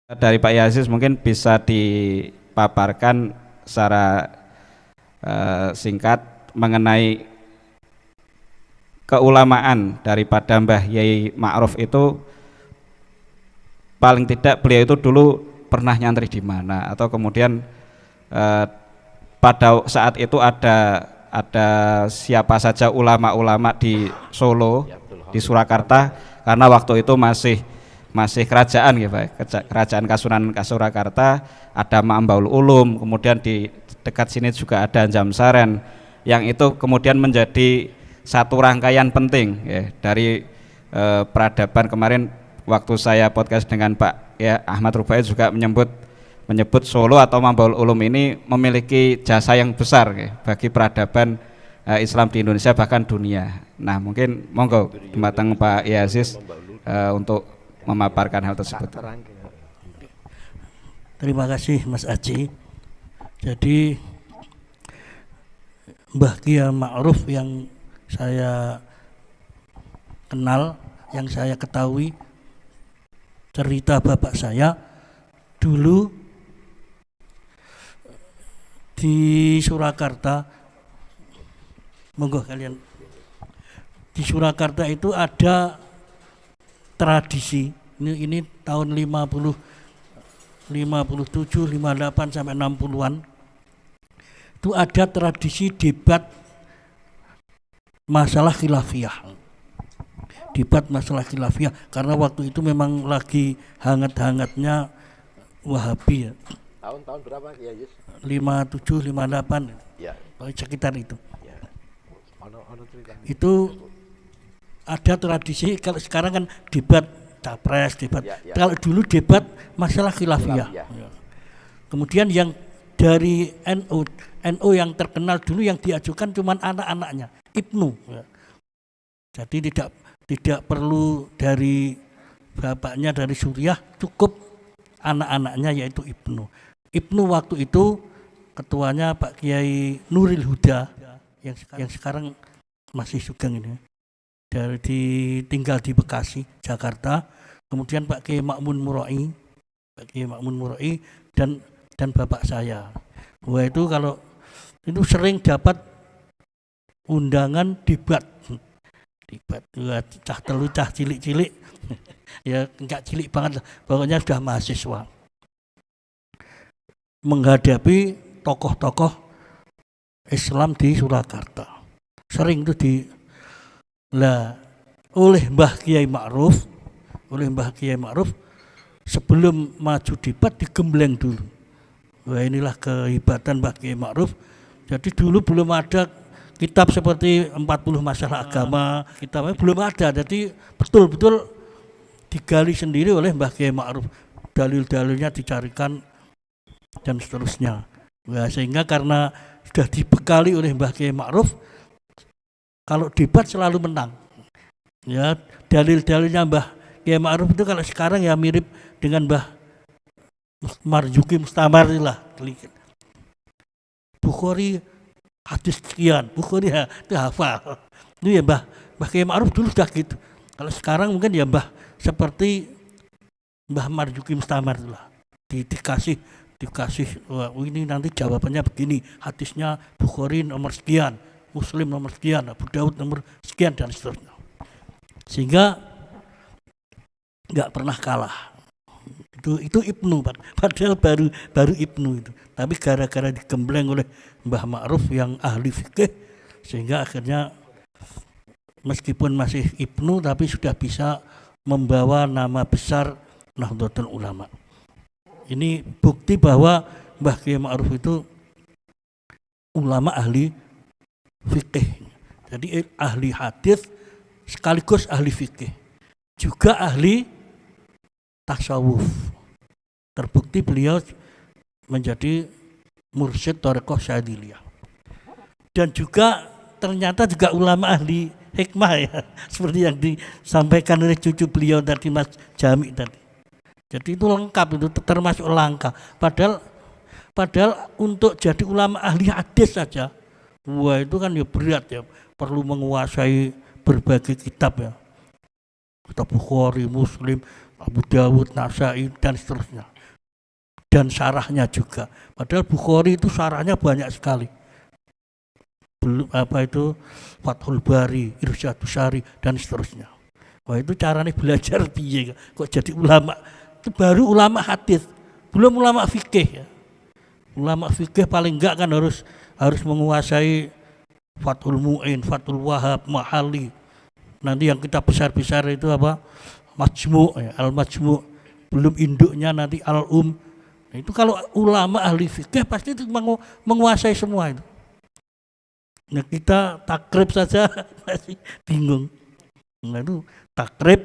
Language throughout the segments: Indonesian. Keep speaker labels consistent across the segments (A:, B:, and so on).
A: Dari Pak Yazis mungkin bisa dipaparkan secara singkat mengenai keulamaan daripada Mbah Yai Ma'ruf itu, paling tidak beliau itu dulu pernah nyantri di mana, atau kemudian pada saat itu ada siapa saja ulama-ulama di Solo, di Surakarta, karena waktu itu masih kerajaan ya Pak, kerajaan Kasunanan Surakarta, ada Ma'ambaul Ulum, kemudian di dekat sini juga ada Jamsaren, yang itu kemudian menjadi satu rangkaian penting ya, dari peradaban. Kemarin waktu saya podcast dengan Pak ya Ahmad Rubai juga menyebut Solo atau Ma'ambaul Ulum ini memiliki jasa yang besar ya, bagi peradaban Islam di Indonesia bahkan dunia. Nah mungkin monggo dumateng Pak Yazis untuk memaparkan hal tersebut.
B: Terima kasih Mas Aji. Jadi Mbah Kiai Ma'ruf yang saya kenal, yang saya ketahui cerita bapak saya dulu di Surakarta. Monggo kalian. Di Surakarta itu ada tradisi, ini tahun 57, 58 sampai 60-an. Itu ada tradisi debat masalah khilafiyah. Debat masalah khilafiyah karena waktu itu memang lagi hangat-hangatnya Wahabi ya.
C: Tahun berapa ya, Yus?
B: 57, 58.
C: Ya.
B: Sekitar itu.
C: Ya.
B: Itu ada tradisi, kalau sekarang kan debat capres, debat.
C: Ya.
B: Kalau dulu debat masalah khilafiyah. Ya. Kemudian yang dari NU yang terkenal dulu yang diajukan cuma anak-anaknya, Ibnu. Ya. Jadi tidak perlu dari bapaknya dari Suriah, cukup anak-anaknya yaitu Ibnu. Ibnu waktu itu ketuanya Pak Kiai Nuril Huda yang sekarang masih sugeng ini. Tinggal di Bekasi, Jakarta. Kemudian Pak Kiai Ma'mun Murai, dan bapak saya. Wah itu kalau itu sering dapat undangan debat, cah telu cah cilik-cilik, ya enggak cilik banget, pokoknya sudah mahasiswa menghadapi tokoh-tokoh Islam di Surakarta. Sering itu oleh Mbah Kiai Ma'ruf sebelum maju debat digembleng dulu. Wah inilah kehebatan Mbah Kiai Ma'ruf. Jadi dulu belum ada kitab seperti 40 masalah agama, kitabnya belum ada. Jadi betul-betul digali sendiri oleh Mbah Kiai Ma'ruf. Dalil-dalilnya dicarikan dan seterusnya. Wah, sehingga karena sudah dibekali oleh Mbah Kiai Ma'ruf, kalau debat selalu menang. Ya, dalil-dalilnya Mbah Kiai Ma'ruf itu kalau sekarang ya mirip dengan Mbah Marzuki Mustamar lah. Bukhari hadis sekian, Bukhari ya, itu hafal. Itu ya Mbah Kiai Ma'ruf dulu sudah gitu. Kalau sekarang mungkin ya seperti Mbah Marzuki Mustamar lah. Dikasih wah, ini nanti jawabannya begini, hadisnya Bukhari nomor sekian, Muslim nomor sekian, Abu Daud nomor sekian dan seterusnya. Sehingga nggak pernah kalah. Itu Ibnu, padahal baru Ibnu itu. Tapi gara-gara digembleng oleh Mbah Ma'ruf yang ahli fikih, sehingga akhirnya meskipun masih Ibnu tapi sudah bisa membawa nama besar Nahdlatul Ulama. Ini bukti bahwa Mbah Kiai Ma'ruf itu ulama ahli fikih. Jadi ahli hadis sekaligus ahli fikih. Juga ahli tasawuf. Terbukti beliau menjadi mursyid Thariqah Syadziliyah. Dan juga ternyata juga ulama ahli hikmah ya, seperti yang disampaikan oleh cucu beliau tadi Mas Jami tadi. Jadi itu lengkap, itu termasuk langka. Padahal untuk jadi ulama ahli hadis saja, wah itu kan ya berat ya, perlu menguasai berbagai kitab ya. Kitab Bukhari, Muslim, Abu Dawud, Nasai dan seterusnya. dan syarahnya juga. Padahal Bukhari itu syarahnya banyak sekali. Belum apa itu Fathul Bari, Irsyadus Syari dan seterusnya. Wah itu caranya belajar piye kok jadi ulama. Itu baru ulama hadis, belum ulama fikih ya. Ulama fikih paling enggak kan harus menguasai Fathul Mu'in, Fathul Wahab, Mahali. Nanti yang kita besar-besar itu apa? Majmu' ya, Al-Majmu'. Belum induknya nanti Al-Um. Nah, itu kalau ulama ahli fikih pasti itu menguasai semua itu. Nah kita takrib saja masih bingung. Nah itu takrib,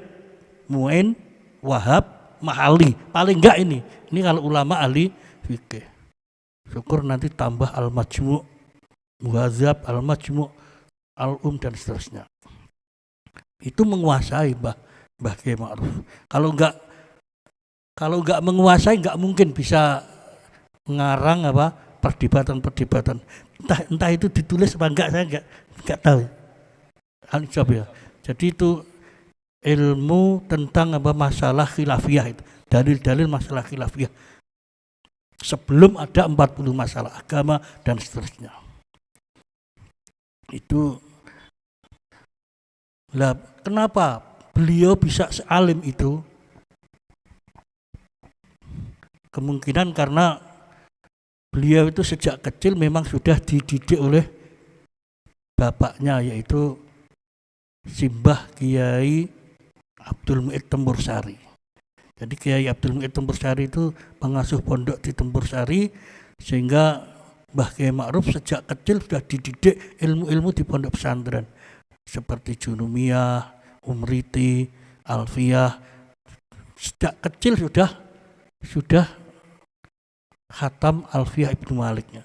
B: Mu'in, Wahab, Mahali. Paling enggak ini kalau ulama ahli fikih. Syukur nanti tambah Al-Majmu', Muhadzab, Al-Majmu', Al-Um dan seterusnya. Itu menguasai Mbah Kiai Ma'ruf. Kalau enggak menguasai enggak mungkin bisa ngarang apa perdebatan. Entah itu ditulis apa enggak saya enggak tahu. Al-Ijab ya. Jadi itu ilmu tentang apa masalah khilafiyah itu. Dalil-dalil masalah khilafiyah. Sebelum ada 40 masalah agama dan seterusnya. Itu lah kenapa beliau bisa sealim itu? Kemungkinan karena beliau itu sejak kecil memang sudah dididik oleh bapaknya yaitu Simbah Kiai Abdul Mu'id Tempursari. Jadi Kiai Abdul Mu'id Tempursari itu pengasuh pondok di Tempursari sehingga Mbah Kiai Ma'ruf sejak kecil sudah dididik ilmu-ilmu di pondok pesantren seperti Junumiyah, Umriti, Alfiyah. Sejak kecil sudah khatam Alfiyah Ibnu Maliknya.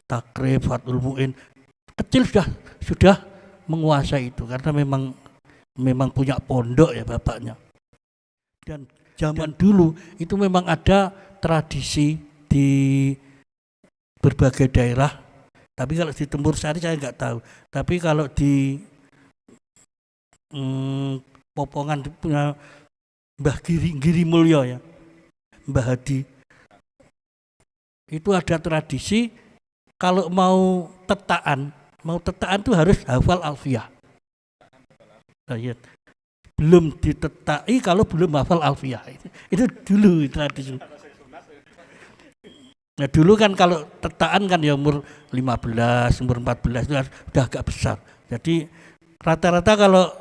B: Takrib, Fathul Mu'in. Kecil sudah menguasai itu karena memang punya pondok ya bapaknya. Dan zaman dulu itu memang ada tradisi di berbagai daerah. Tapi kalau di Tempursari saya nggak tahu. Tapi kalau di Popongan punya Mbah Giri Mulyo ya, Mbah Hadi. Itu ada tradisi kalau mau tetaan tuh harus hafal Alfiyah. Nah, ya. Belum ditetai kalau belum hafal Alfiyah. Itu dulu tradisi. Nah dulu kan kalau tetaan kan ya umur 15, umur 14 itu sudah agak besar. Jadi rata-rata kalau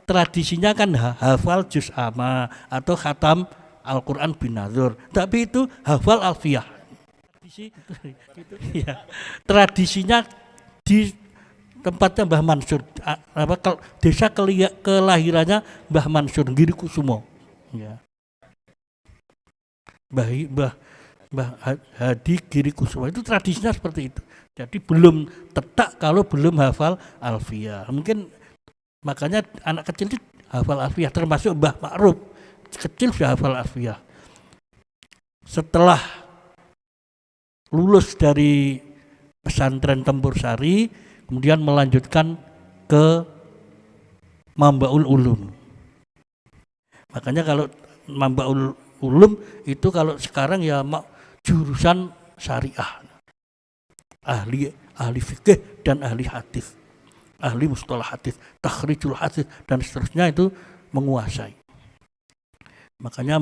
B: tradisinya kan hafal juz amma atau khatam Al-Quran bin Nazur. Tapi itu hafal Alfiyah. Ya, tradisinya di tempatnya Mbah Mansur, desa kelahirannya Mbah Mansur Giri Kusumo. Ya. Mbah Hadi Giri Kusumo itu tradisinya seperti itu. Jadi belum tetak kalau belum hafal Alfiyah. Mungkin makanya anak kecil itu hafal Alfiyah, termasuk Mbah Ma'ruf kecil sudah hafal Alfiyah. Setelah lulus dari pesantren Tempursari, kemudian melanjutkan ke Mambaul Ulum. Makanya kalau Mambaul Ulum itu kalau sekarang ya jurusan syariah, ahli fikih dan ahli hadis, ahli mustalah hadis, takhrijul hadis dan seterusnya itu menguasai. Makanya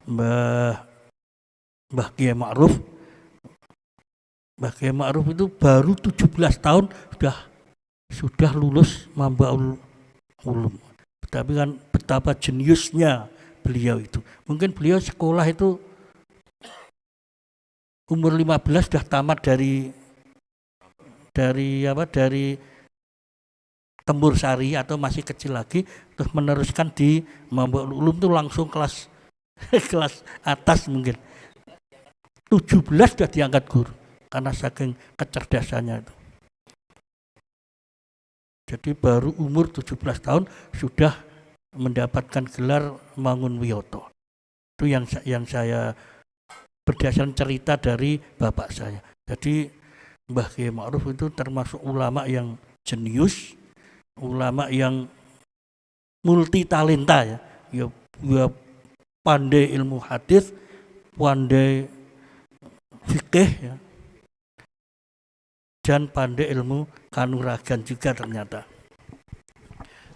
B: Mbah Kiai Ma'ruf itu baru 17 tahun sudah lulus Mambaul Ulum. Tapi kan betapa jeniusnya beliau itu. Mungkin beliau sekolah itu umur 15 sudah tamat dari Tempursari atau masih kecil lagi, terus meneruskan di Mambaul Ulum itu langsung kelas atas mungkin. 17 sudah diangkat guru karena saking kecerdasannya itu. Jadi baru umur 17 tahun sudah mendapatkan gelar Mangunwiyoto. Itu yang saya berdasarkan cerita dari bapak saya. Jadi Mbah Kiai Ma'ruf itu termasuk ulama yang jenius, ulama yang multi talenta ya. Ya pandai ilmu hadis, pandai fikih ya, dan pandai ilmu kanuragan juga ternyata.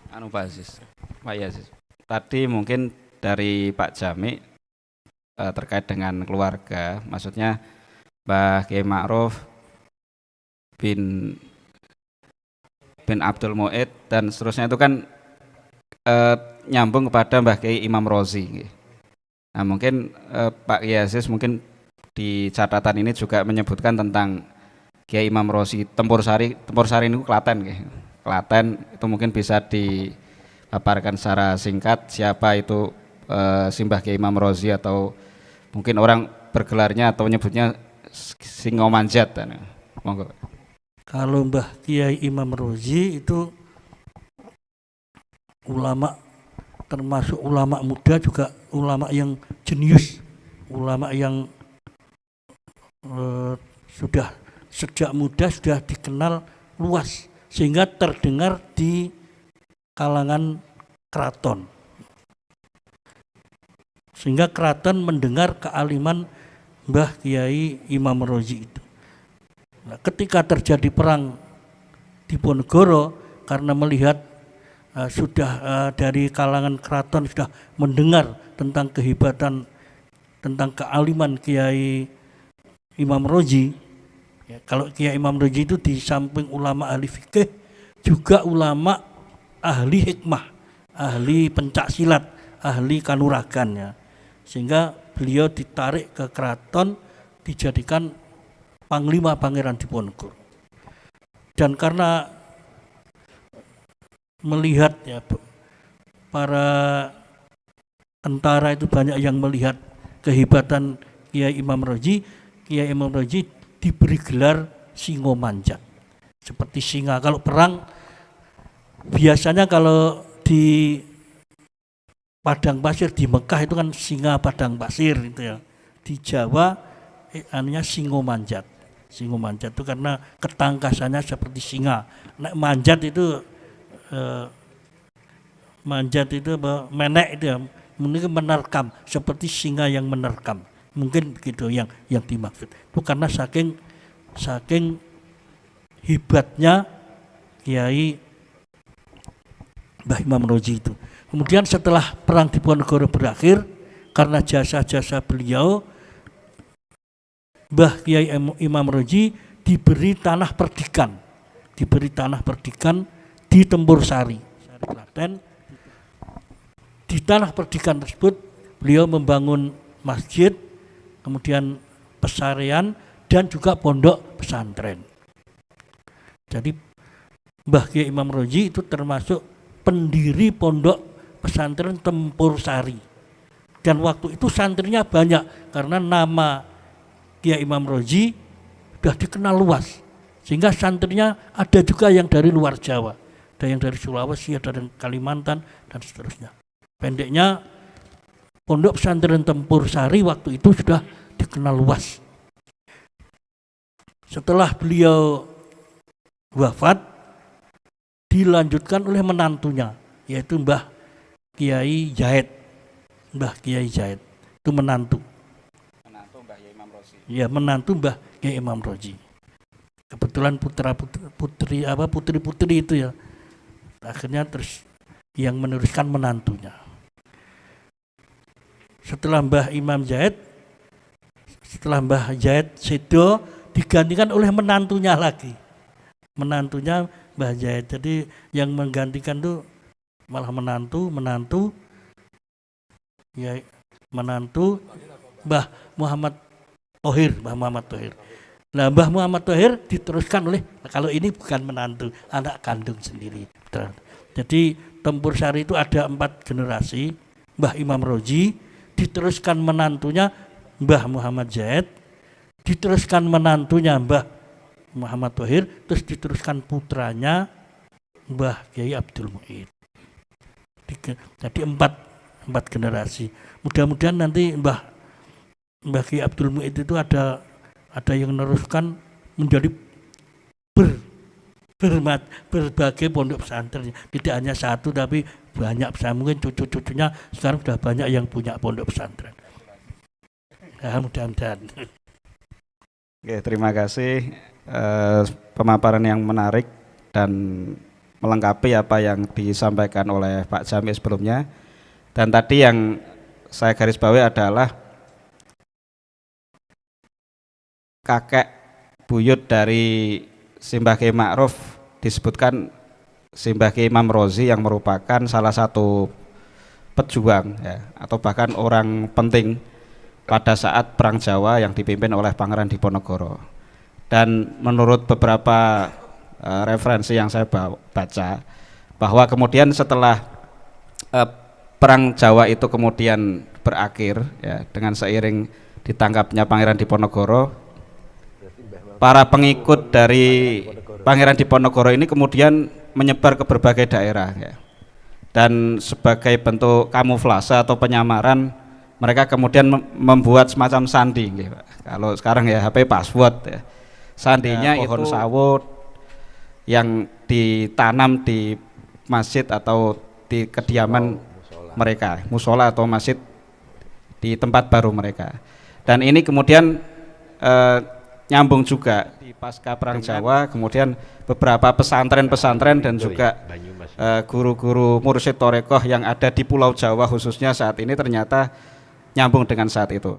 A: Pak Aziz, Pak Aziz. Tadi mungkin dari Pak Jami terkait dengan keluarga, maksudnya Mbah Kiai Ma'ruf bin Abdul Mu'id dan seterusnya itu kan nyambung kepada Mbah Kiai Imam Rozi. Nah mungkin Pak Kiai Aziz mungkin di catatan ini juga menyebutkan tentang Kiai Imam Rozi Tempur Sari ini Klaten, Klaten itu mungkin bisa dipaparkan secara singkat siapa itu Simbah Kiai Imam Rozi, atau mungkin orang bergelarnya atau menyebutnya Singomanjat. Monggo.
B: Kalau Mbah Kiai Imam Rozi itu ulama, termasuk ulama muda juga ulama yang jenius, ulama yang sudah sejak muda sudah dikenal luas sehingga terdengar di kalangan keraton, sehingga keraton mendengar kealiman Mbah Kiai Imam Rozi itu. Nah, ketika terjadi perang di Ponegoro, karena melihat sudah dari kalangan keraton sudah mendengar tentang kehebatan, tentang kealiman Kiai Imam Rozi. Ya, kalau Kiai Imam Rozi itu di samping ulama ahli fikih juga ulama ahli hikmah, ahli pencak silat, ahli kanuragan ya. Sehingga beliau ditarik ke keraton dijadikan Panglima Pangeran Diponegoro. Dan karena melihat ya para tentara itu banyak yang melihat kehebatan Kiai Imam Rozi, Kiai Imam Rozi diberi gelar Singomanjat. Seperti singa. Kalau perang biasanya kalau di padang pasir di Mekah itu kan singa padang pasir itu ya. Di Jawa anunya Singomanjat. Singomanjat itu karena ketangkasannya seperti singa. Nek manjat itu menek itu ya, mungkin menerkam seperti singa yang menerkam. Mungkin begitu yang dimaksud. Itu karena saking hebatnya Kiai Mbah Imam Rozi itu. Kemudian setelah perang Diponegoro berakhir, karena jasa-jasa beliau, Mbah Kiai Imam Rozi diberi tanah perdikan di Tempur Sari, Klaten. Di tanah perdikan tersebut beliau membangun masjid, kemudian pesarian dan juga pondok pesantren. Jadi Mbah Kiai Imam Rozi itu termasuk pendiri pondok pesantren Tempur Sari. Dan waktu itu santrinya banyak karena nama Kiai Imam Rozi sudah dikenal luas, sehingga santrinya ada juga yang dari luar Jawa, ada yang dari Sulawesi, ada dari Kalimantan dan seterusnya. Pendeknya pondok pesantren Tempur Sari waktu itu sudah dikenal luas. Setelah beliau wafat, dilanjutkan oleh menantunya, yaitu Mbah Kiai Zahid. Mbah Kiai Zahid itu menantu Mbah Kiai Imam Rozi. Ya, menantu Mbah Kiai Imam Rozi. Kebetulan putri-putri itu ya. Akhirnya terus yang meneruskan menantunya. Setelah Mbah Zahid sedo, digantikan oleh menantunya lagi. Menantunya Mbah Zahid. Jadi yang menggantikan tuh malah menantu ya, menantu Mbah Muhammad Thohir. Nah, Mbah Muhammad Thohir diteruskan oleh, kalau ini bukan menantu, anak kandung sendiri. Jadi Tempur Sari itu ada 4 generasi. Mbah Imam Rozi, diteruskan menantunya Mbah Muhammad Zahid, diteruskan menantunya Mbah Muhammad Thohir, terus diteruskan putranya Mbah Kiai Abdul Mu'id. Jadi 4 generasi. Mudah-mudahan nanti Mbah Kiai Abdul Mu'id itu ada yang meneruskan menjadi berbagai pondok pesantren. Tidak hanya satu tapi banyak pesantren. Mungkin cucu-cucunya sekarang sudah banyak yang punya pondok pesantren. Ya, mudah-mudahan.
A: Oke, terima kasih pemaparan yang menarik dan melengkapi apa yang disampaikan oleh Pak Jami sebelumnya. Dan tadi yang saya garis bawahi adalah kakek buyut dari Simbah Kiai Ma'ruf disebutkan Simbah Kiai Imam Rozi yang merupakan salah satu pejuang ya, atau bahkan orang penting pada saat Perang Jawa yang dipimpin oleh Pangeran Diponegoro. Dan menurut beberapa referensi yang saya baca, bahwa kemudian setelah Perang Jawa itu kemudian berakhir ya, dengan seiring ditangkapnya Pangeran Diponegoro, para pengikut dari Pangeran Diponegoro ini kemudian menyebar ke berbagai daerah ya. Dan sebagai bentuk kamuflase atau penyamaran, mereka kemudian membuat semacam sandi gitu. Kalau sekarang ya HP password ya. Sandinya ya, pohon sawo yang ditanam di masjid atau di kediaman mereka, musola atau masjid di tempat baru mereka. Dan ini kemudian nyambung juga di pasca Perang Jawa, kemudian beberapa pesantren-pesantren dan juga guru-guru mursyid Torekoh yang ada di Pulau Jawa khususnya saat ini ternyata nyambung dengan saat itu.